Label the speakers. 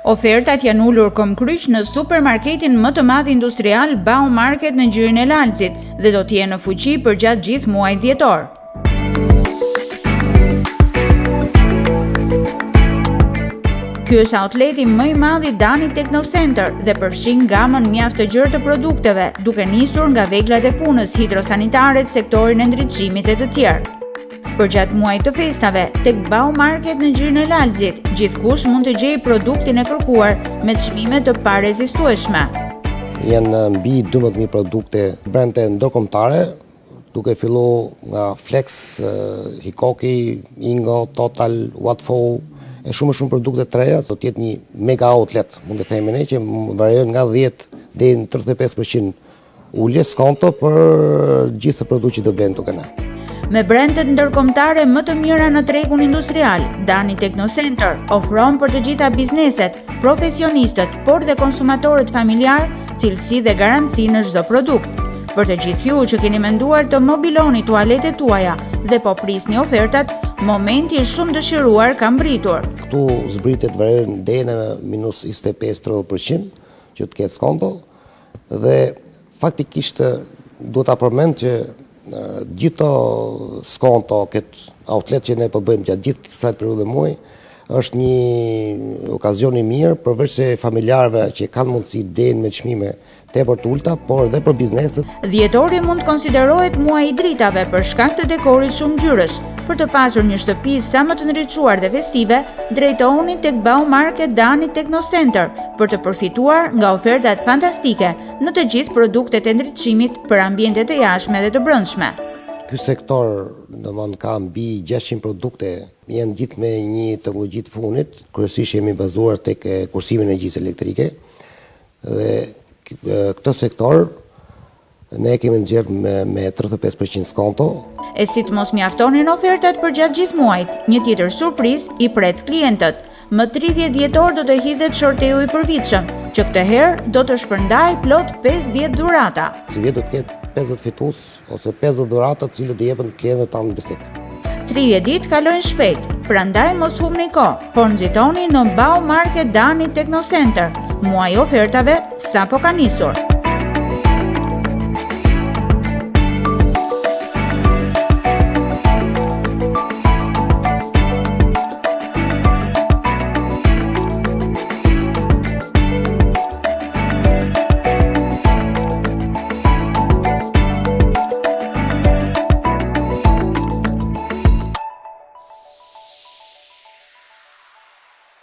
Speaker 1: Ofertat janë ulur komkryq në supermarketin më të madh industrial Baumarket në Gjirin e Lalëzit dhe do të jenë në fuqi përgjatë gjithë muajit dhjetor. Ky është outleti më i madh i Dani Techno Center dhe përfshin gamën mjaft të gjerë të produkteve, duke nisur nga veglat e punës, hidrosanitare, sektorin e ndriçimit e të tjerë. Përgjatë muajit të festave, tek Baumarket në Gjirin e Lalëzit, gjithkush mund të gjejë produktin e kërkuar me çmime të parezistueshme.
Speaker 2: Janë mbi 12.000 produkte brende ndërkombëtare, duke filluar nga Flex, Hikoki, Ingo, Total, Watfall, e shumë produkte të reja. Do të jetë një mega outlet, mund të themi ne, që varion nga 10 deri në 35% ulje skonto për gjithë produktet që do blen tuk ne.
Speaker 1: Me brendet ndërkombëtare më të mira në tregun industrial, Dani Techno Center ofron për të gjitha bizneset, profesionistët, por dhe konsumatorët familjar, cilësi dhe garanci në çdo produkt. Për të gjithë ju që keni menduar të mobiloni tualetet tuaja dhe po prisni ofertat, momenti shumë dëshiruar ka mbritur.
Speaker 2: Këtu zbritet varion deri në minus 25-30% që të ketë skonto dhe faktikisht duhet ta përmend që gjithë skonto, këtë outlet që ne po bëjmë gjatë gjithë kësaj periudhe muaj, është një okazion i mirë përveç se familjarëve që kanë mundësi deri me çmime tepër të ulta, por edhe për bizneset.
Speaker 1: Dhjetori mund konsiderohet muaji i dritave për shkak të dekorit shumë ngjyresh. Për të pasur një shtëpi sa më të ndriçuar dhe festive, drejtohuni tek Baumarket Dani Techno Center për të përfituar nga ofertat fantastike në të gjithë produktet e ndriçimit për ambientet e jashtme dhe të brendshme.
Speaker 2: Ky sektor domthon ka mbi 600 produkte, janë gjithë me një teknologji të fundit, kryesisht jemi bazuar tek kursimi i energjisë elektrike dhe këtë sektor ne kemi nxjerrë me 35% skonto.
Speaker 1: E si të mos mjaftonin ofertat për gjatë gjithë muajit, një tjetër surprizë i pret klientët. Më 30 dhjetor do të hidhet shorteu i përvitshëm, që këtë herë do të shpërndajë plot 50 dhurata.
Speaker 2: Si vjet do të ketë 50 fitues ose 50 dhurata të cilët do jepen klientëve tanë në bestik.
Speaker 1: 30 ditë kalojnë shpejt, prandaj mos humbni kohë, por nxitoni në Baumarket Dani Techno Center. Muaji i ofertave sapo ka nisur.